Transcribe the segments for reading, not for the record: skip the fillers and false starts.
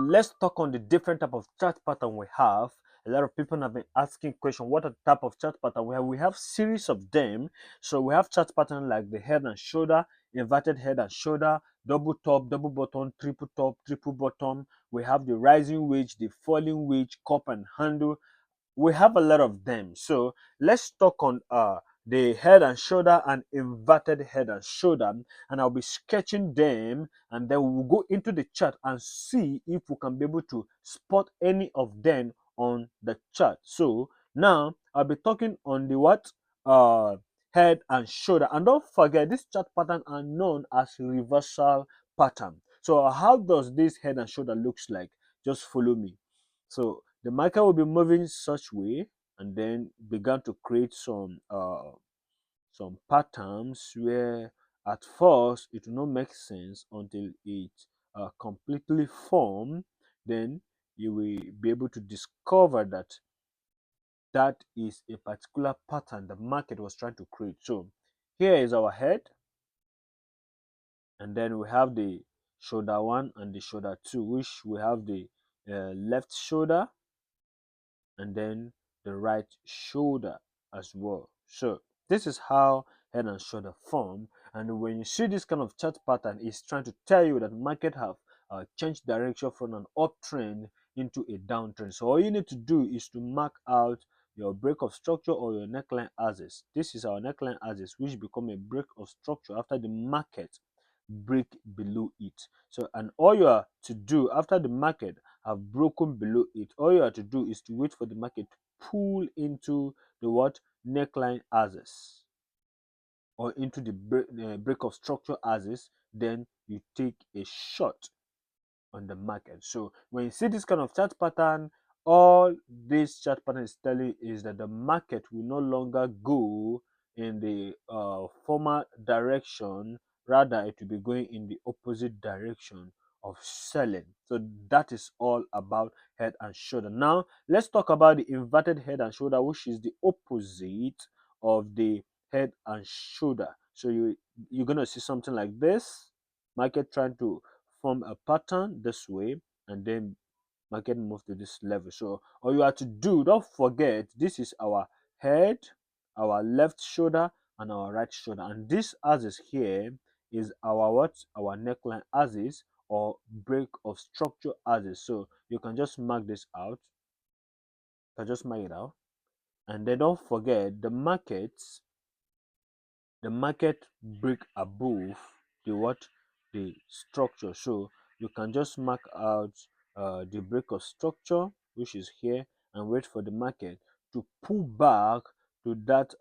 let's talk on the different type of chart pattern we have. A lot of people have been asking question, what are the type of chart pattern we have? We have series of them. So we have chart pattern like the head and shoulder, inverted head and shoulder, double top, double bottom, triple top, triple bottom. We have the rising wedge, the falling wedge, cup and handle. We have a lot of them. So let's talk on the head and shoulder and inverted head and shoulder, and I'll be sketching them, and then we'll go into the chart and see if we can be able to spot any of them on the chart. So now I'll be talking on the what head and shoulder, and don't forget this chart pattern are known as reversal pattern. So how does this head and shoulder looks like? Just follow me. So the marker will be moving such way, and then began to create some patterns where at first it will not make sense until it completely form. Then you will be able to discover that that is a particular pattern the market was trying to create. So here is our head, and then we have the shoulder one and the shoulder two, which we have the left shoulder and then the right shoulder as well. So this is how head and shoulder form. And when you see this kind of chart pattern, it's trying to tell you that market have changed direction from an uptrend into a downtrend. So all you need to do is to mark out your break of structure or your neckline axis. This is our neckline axis, which become a break of structure after the market break below it. So, and all you are to do after the market have broken below it, all you have to do is to wait for the market to pull into the what neckline axis or into the break of structure axis, then you take a shot on the market. So when you see this kind of chart pattern, all this chart pattern is telling you is that the market will no longer go in the former direction, rather it will be going in the opposite direction of selling. So that is all about head and shoulder. Now let's talk about the inverted head and shoulder, which is the opposite of the head and shoulder. So you're gonna see something like this: market trying to form a pattern this way, and then market move to this level. So all you have to do, don't forget, this is our head, our left shoulder, and our right shoulder, and this axis here is our what, our neckline axis or break of structure axis. So you can just mark this out, you can just mark it out, and then don't forget the market break above the what, the structure. So you can just mark out the break of structure, which is here, and wait for the market to pull back to that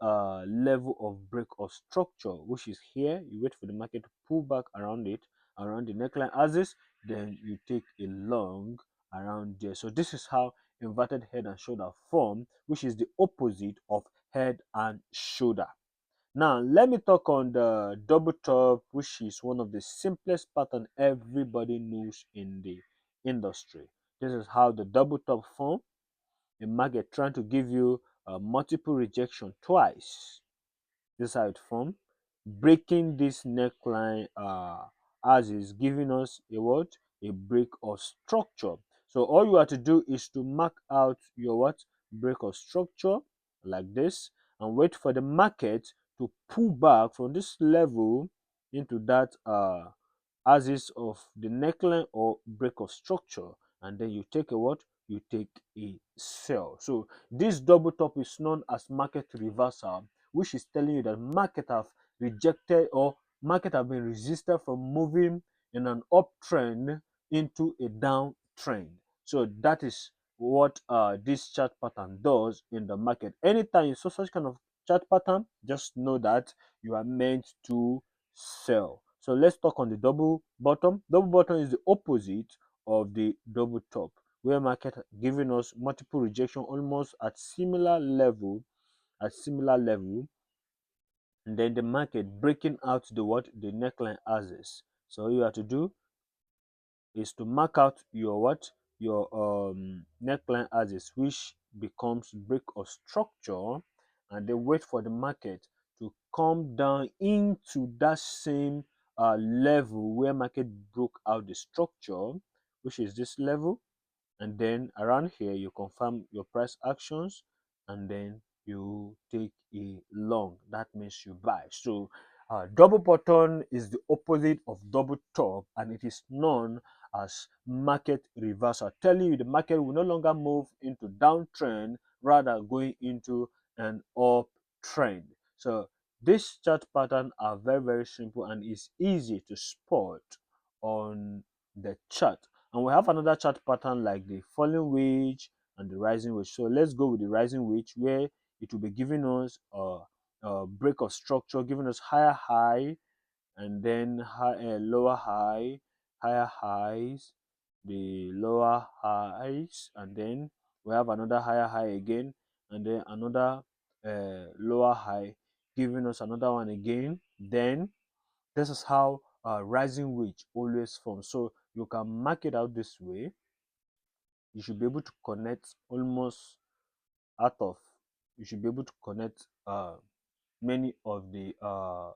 level of break of structure, which is here. You wait for the market to pull back around it, around the neckline axis, then you take a long around there. So this is how inverted head and shoulder form, which is the opposite of head and shoulder. Now, let me talk on the double top, which is one of the simplest pattern everybody knows in the industry. This is how the double top form. A market trying to give you a multiple rejection twice. This is how it form. Breaking this neckline as is giving us a what? A break of structure. So all you have to do is to mark out your what? Break of structure like this, and wait for the market to pull back from this level into that axis of the neckline or break of structure, and then you take a what, you take a sell. So this double top is known as market reversal, which is telling you that market have rejected or market have been resisted from moving in an uptrend into a downtrend. So that is what this chart pattern does in the market. Anytime you saw such kind of chart pattern, just know that you are meant to sell. So let's talk on the double bottom. Double bottom is the opposite of the double top, where market giving us multiple rejection almost at similar level, and then the market breaking out the what, the neckline axis. So all you have to do is to mark out your what, your neckline axis, which becomes break of structure, and then wait for the market to come down into that same level where market broke out the structure. which is this level, and then around here you confirm your price actions, and then you take a long. That means you buy. So double bottom is the opposite of double top, and it is known as market reversal, telling you the market will no longer move into downtrend, rather going into an uptrend. So this chart pattern are very simple and is easy to spot on the chart. And we have another chart pattern like the falling wedge and the rising wedge. So let's go with the rising wedge, where it will be giving us a break of structure, giving us higher high, and then lower high, higher highs, the lower highs, and then we have another higher high again, and then another lower high, giving us another one again. Then this is how rising wedge always forms. So you can mark it out this way. You should be able to connect almost out of, you should be able to connect many of the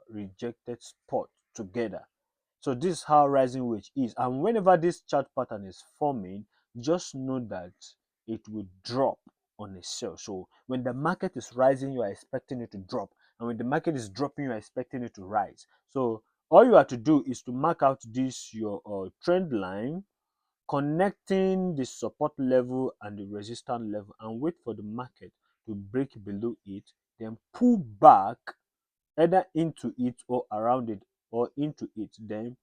rejected spots together. So this is how rising wedge is. And whenever this chart pattern is forming, just know that it will drop on a sell. So when the market is rising, you are expecting it to drop. And when the market is dropping, you are expecting it to rise. So all you have to do is to mark out this your trend line, connecting the support level and the resistance level, and wait for the market to break below it, then pull back either into it or around it or into it. Then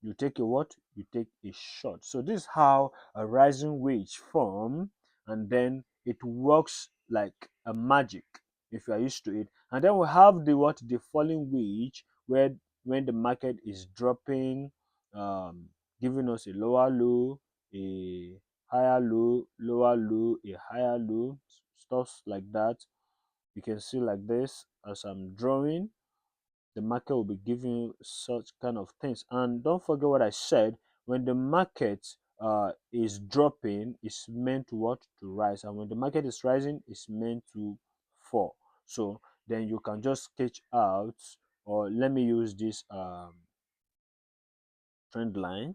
you take a what? You take a shot. So this is how a rising wedge form, and then it works like a magic if you are used to it. And then we have the what? The falling wedge, where when the market is dropping, um, giving us a lower low, a higher low, lower low, a higher low, stuff like that. You can see like this as I'm drawing, the market will be giving you such kind of things. And don't forget what I said, when the market is dropping, it's meant to what? To rise. And when the market is rising, it's meant to fall. So then you can just sketch out, or let me use this trend line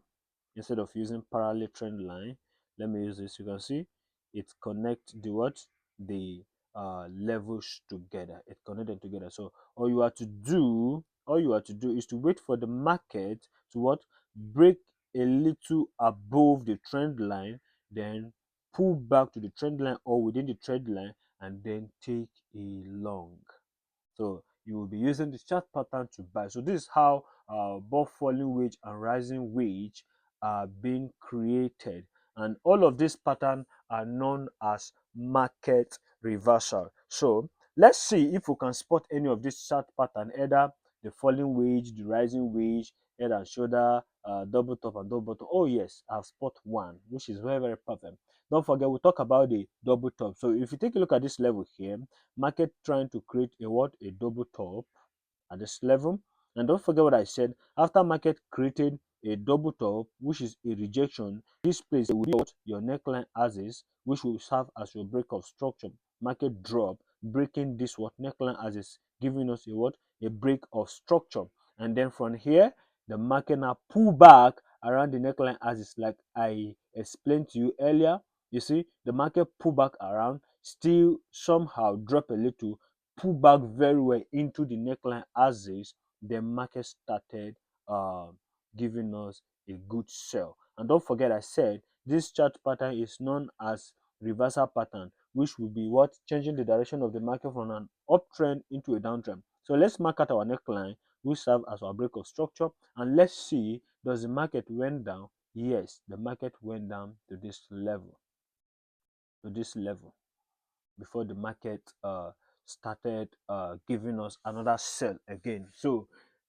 instead of using parallel trend line. Let me use this. You can see it connect the what? The levels together. It connected together. So all you have to do is to wait for the market to what? Break a little above the trend line, then pull back to the trend line or within the trend line, and then take a long. So you will be using the chart pattern to buy. So this is how both falling wedge and rising wedge are being created, and all of these patterns are known as market reversal. So let's see if we can spot any of this chart pattern, either the falling wedge, the rising wedge, head and shoulder, double top and double bottom. Oh yes, I've spot one, which is very perfect. Don't forget, we talk about the double top. So if you take a look at this level here, market trying to create a what? A double top at this level. And don't forget what I said, after market created a double top, which is a rejection, this place will be what? Your neckline axis, which will serve as your break of structure. Market drop, breaking this what? Neckline axis, giving us a what? A break of structure. And then from here, the market now pull back around the neckline axis, like I explained to you earlier. You see, the market pull back around, still somehow drop a little, pull back very well into the neckline axis. The market started uh, giving us a good sell. And don't forget, I said this chart pattern is known as reversal pattern, which will be what? Changing the direction of the market from an uptrend into a downtrend. So let's mark out our neckline, which serve as our break of structure, and let's see, does the market went down? Yes, the market went down to this level, before the market started giving us another sell again. So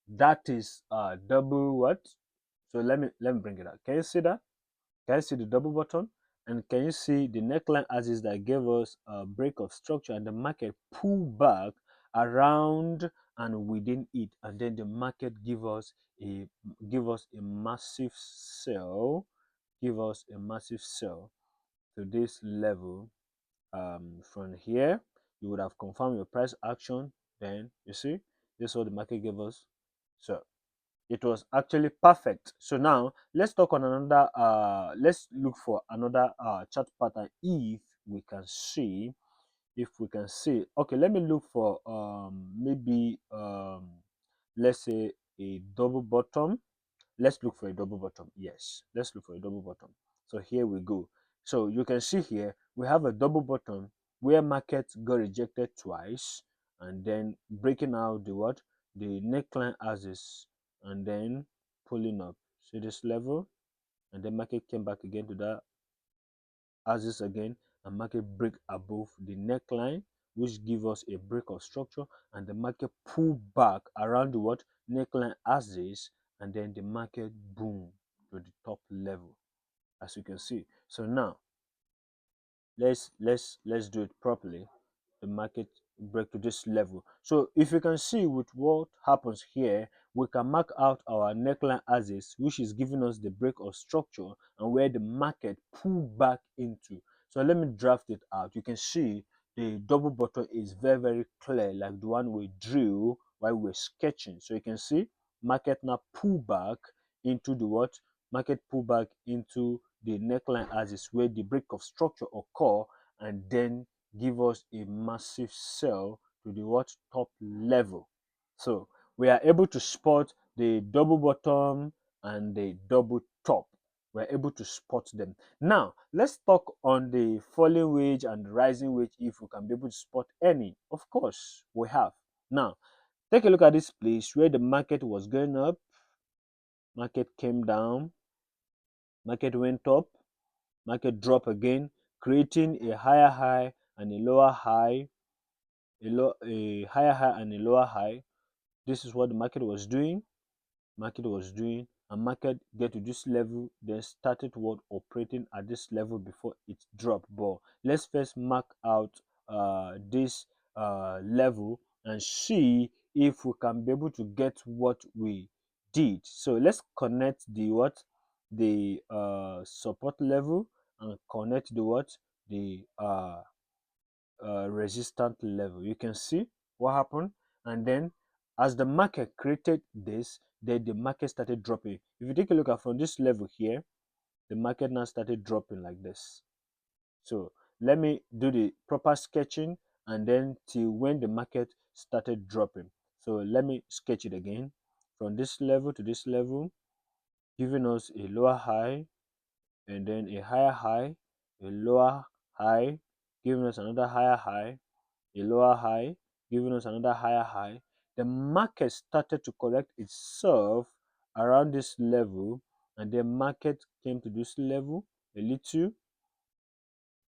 that is double what? So let me bring it out. Can you see that? Can you see the double button? And can you see the neckline axis that gave us a break of structure, and the market pull back around and within it, and then the market a give us a massive sell, give us a massive sell to this level. From here you would have confirmed your price action. Then you see this is what the market gave us. So it was actually perfect. So now let's talk on another let's look for another chart pattern. If we can see, okay, let me look for maybe let's say a double bottom. Let's look for a double bottom. Yes, let's look for a double bottom. So here we go. So you can see here we have a double bottom where market got rejected twice, and then breaking out the what, the neckline axis, and then pulling up. See this level, and then market came back again to that axis again, and market break above the neckline, which give us a break of structure, and the market pull back around the what, neckline axis, and then the market boom to the top level, as you can see. So now let's do it properly. The market break to this level. So if you can see with what happens here, we can mark out our neckline axis, which is giving us the break of structure and where the market pull back into. So let me draft it out. You can see the double bottom is very clear, like the one we drew while we're sketching. So you can see market now pull back into the what, market pull back into the neckline axis where the break of structure occur, and then give us a massive sell to the what, top level. So we are able to spot the double bottom and the double top. We're able to spot them. Now let's talk on the falling wedge and the rising wedge, if we can be able to spot any. Of course we have. Now take a look at this place where the market was going up, market came down, market went up, market drop again, creating a higher high and a lower high, a higher high and a lower high. This is what the market was doing, and market get to this level, then started what, operating at this level before it dropped. But let's first mark out this level and see if we can be able to get what we did. So let's connect the what, the support level, and connect the what, the resistant level. You can see what happened, and then as the market created this, then the market started dropping. If you take a look at from this level here, the market now started dropping like this. So let me do the proper sketching, and then till when the market started dropping. So let me sketch it again. From this level to this level, giving us a lower high, and then a higher high, a lower high, giving us another higher high, a lower high, giving us another higher high. The market started to correct itself around this level, and the market came to this level a little,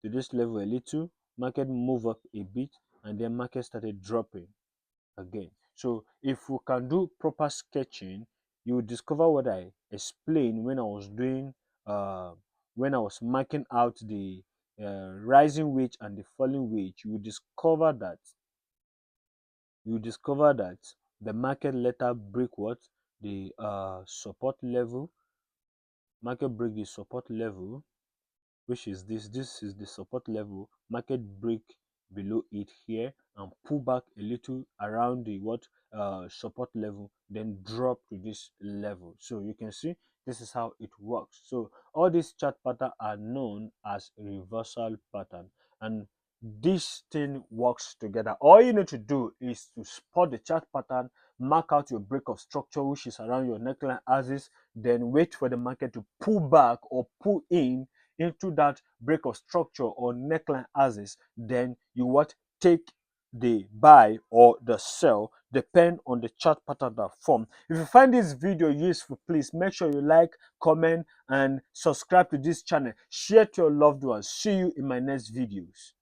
to this level a little, market move up a bit, and then market started dropping again. So if we can do proper sketching, you will discover what I explained when I was doing when I was marking out the rising wedge and the falling wedge. You discover that the market later break what, the support level. Market break the support level, which is this is the support level. Market break below it here and pull back a little around the what, support level, then drop to this level. So you can see this is how it works. So all these chart pattern are known as reversal pattern, and this thing works together. All you need to do is to spot the chart pattern, mark out your break of structure, which is around your neckline axis, then wait for the market to pull back or pull in into that break of structure or neckline axis. Then you what, take the buy or the sell, depend on the chart pattern that form. If you find this video useful, please make sure you like, comment, and subscribe to this channel. Share to your loved ones. See you in my next videos.